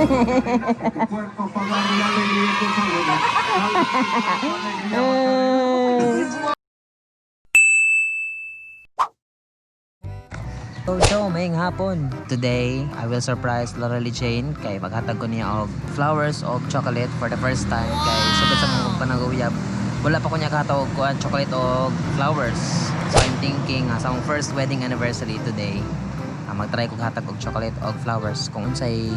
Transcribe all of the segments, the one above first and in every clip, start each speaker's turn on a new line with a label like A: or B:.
A: So, maying hapon. Today, I will surprise Loralie Jane kay maghatag ko niya og flowers o chocolate for the first time kay sugod sa mga panag-uyab. Wala pa ko niya katawag ko ang chocolate o flowers. So, I'm thinking sa akong first wedding anniversary today, mag-try ko hatag og chocolate o flowers kung unsay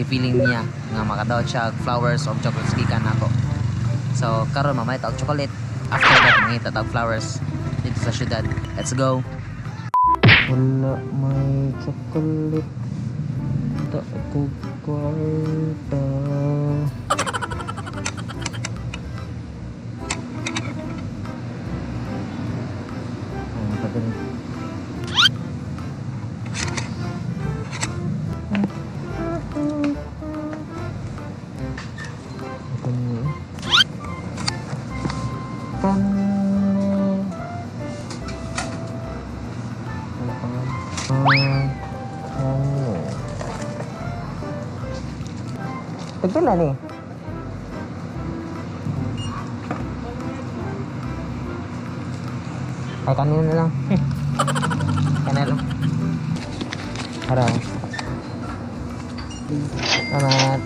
A: feeling niya nga makadaot siya og flowers o chocolates gikan nako. So, karon mamay ta og chocolate. After that, mangita ta og flowers dito sa syudad. Let's go. Wala may chocolate tak ko kwarta. Ang tagal. Pagpila ni? Ay, kanina na lang. Kanina lang. Harap. Salamat.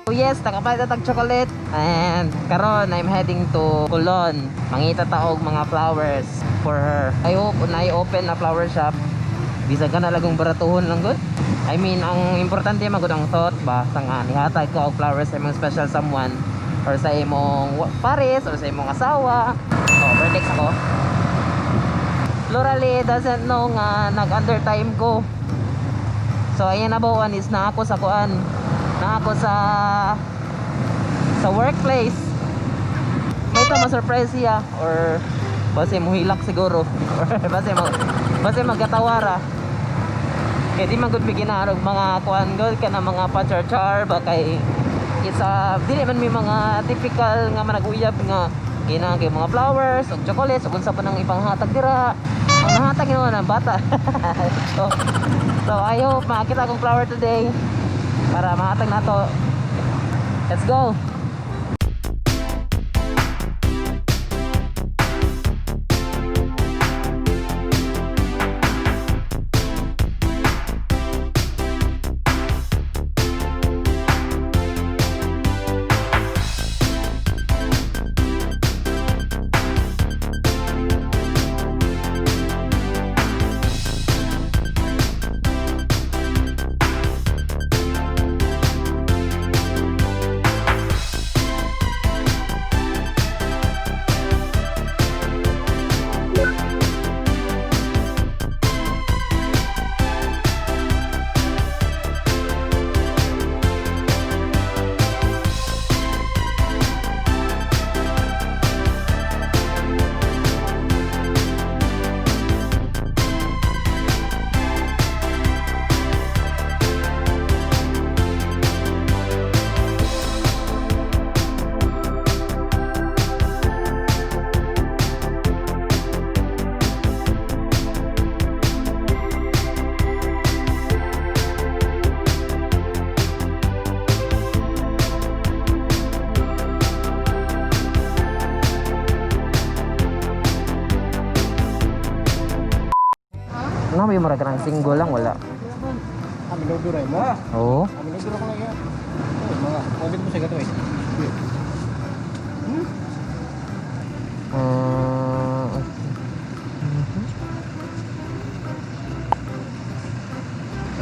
A: So yes, nakapalit na chocolate. And karon I'm heading to Colon. Mangita taog mga flowers for her. I hope na open na flower shop. Bisag ka na lagong baratuhon lang good. I mean, ang importante magud ang thought ba sa nga nihatag ko og flowers sa imong special someone or sa imong pares or sa imong asawa. Oh, verdict ako. Loralie doesn't know nga nag-under time ko. So ayan na bawan is na ako sa kuan. Na ako sa workplace. May ito ma-surprise siya or base mo hilak siguro or base magkatawara. Kaya di man gud biginanog mga kuan gud kana mga pachar-char ba kay isa dili man may mga typical nga manag-uyab nga ginang kay mga flowers ug chocolates ug unsa pa nang ipanghatag dira. Ang nahatag mo ng bata. so I hope makita akong flower today para mahatag na to. Let's go. Ano may mura ka ng single lang wala.
B: Amin daw duray mo.
A: Oo.
B: Amin daw duray ko lang yan. Mga, pwede mo sa gato eh.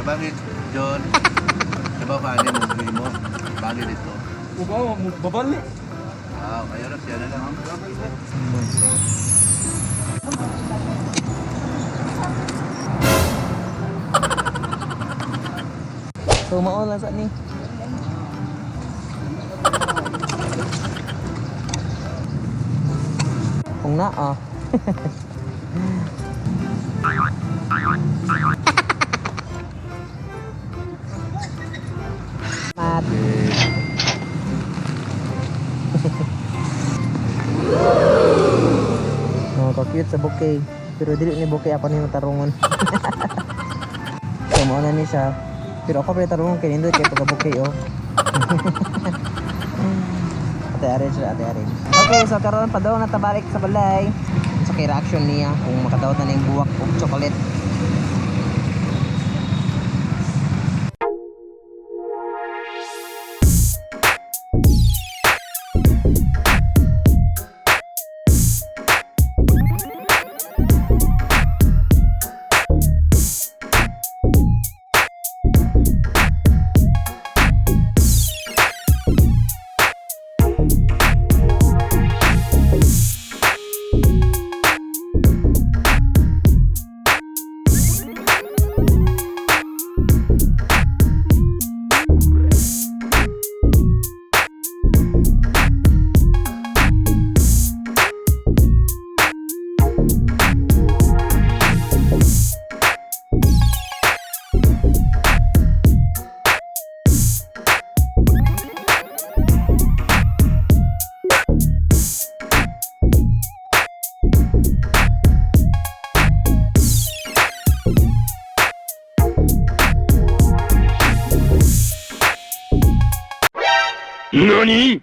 C: Bakit, John? Diba paano mo gawin mo? Bakit ito?
B: Ubaw, babali.
C: Kaya na siya na lang.
A: So maulan sa ni. Kung na Mat. cute sa bouquet. Pero dili ni bouquet ako ni tarungon. So mo na ni siya. Pero ako pa tarungon kay nindot kay pagka bouquet oh. Ate arrange na, ate arrange. Okay, so karon pa daw natabalik sa balay. So kay reaction niya kung makadawat na ning buwak og chocolate.
D: NANI?!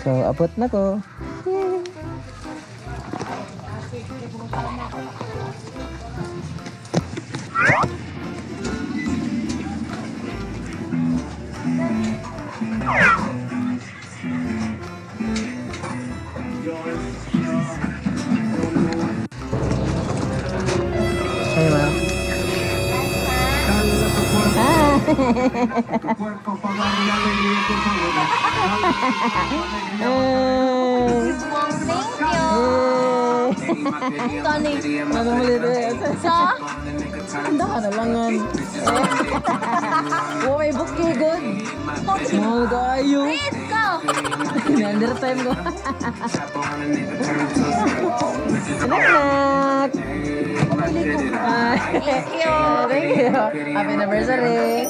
A: So abot na ko. Hey, ma.
E: Tony.
A: Ano mo lito?
E: Sa?
A: Handa ka na langan. Oh, may bouquet good. Small kayo.
E: Please go!
A: Under time ko. Anak-anak.
E: Thank you.
A: Thank you. Happy anniversary.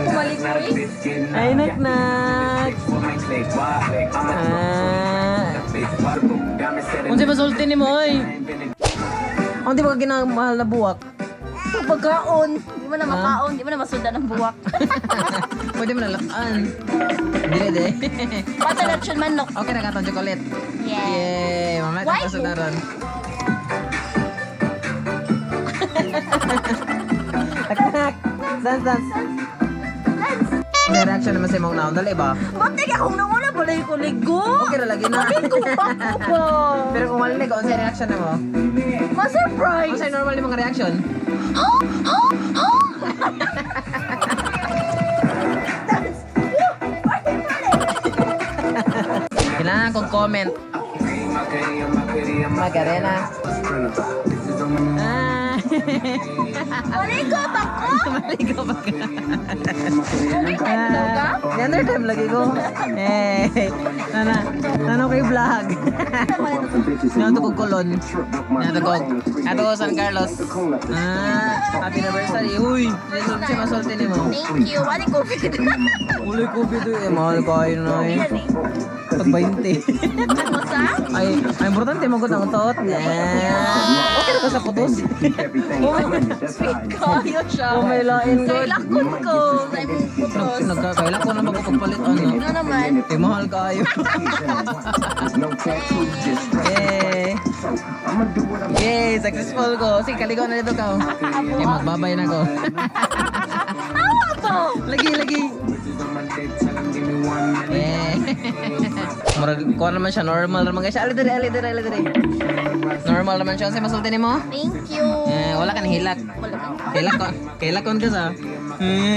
E: Kumalik mo eh.
A: Ay, nak-nak. Unsa ba sulti ni mo, oy? Unsa ba ginamahal na buwak?
E: Pagkaon. Di mo na makaon. Di mo na masundan ng buwak.
A: Pwede mo nalakaan. Dili de.
E: Bata na siya manok.
A: Okay na katong chocolate.
E: Yeah.
A: Yay! Mamaya
E: Why?
A: tapos na ron. Tak-tak! Dance, dance! May reaction naman sa imong naon. Dali ba?
E: Matik akong nauna balay ko ligo.
A: Okay na lagi na. Pero kung wala ligo, ano reaction na mo? Ano
E: Ma-surprise.
A: sa'yo normal yung mga reaction? Kailangan kong comment. Magarena. Ah.
E: Malikot ako.
A: Maligo pa ka.
E: Overtime daw ka?
A: Dinner time lagi ko. Eh. Nano kay vlog. Nano to kog kulon. Ato ko San Carlos. Happy anniversary. Uy, resulta siya masulti ni mo.
E: Thank you. Wali COVID.
A: Uli COVID eh. Mahal kayo na eh. Pag 20.
E: Ano sa?
A: Ay importante mo ko ng utot. Okay na ka sa putos.
E: Kayo siya.
A: Oh, may lain
E: Sa
A: God.
E: ilakon ko. Sa imong putos.
A: Nagkakailan ko na magpapagpalit ano.
E: Ano naman?
A: Eh, mahal kayo. Yay! Yay! Successful ko. Sige, kaligaw na dito ka. Okay, magbabay na ko.
E: Ano to?
A: Lagi. Yay! Murag, kuha naman siya. Normal naman siya. Ali diri. Normal naman siya. Kasi masulti ni mo?
E: Thank you.
A: Wala ka hilak.
E: Wala ka.
A: Kailakon ka sa.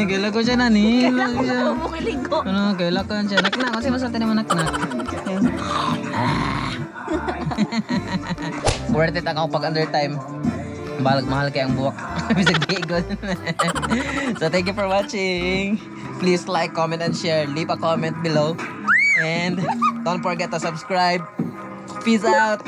A: Kailakon siya na ni.
E: Kailangan ko bukiligo.
A: Ano, kailakon siya. Naknak. Kasi masulti ni mo naknak. Worth it ako pag under time. Mahal kaya ang buwak. Bisag di good. So thank you for watching. Please like, comment, and share. Leave a comment below. And don't forget to subscribe. Peace out.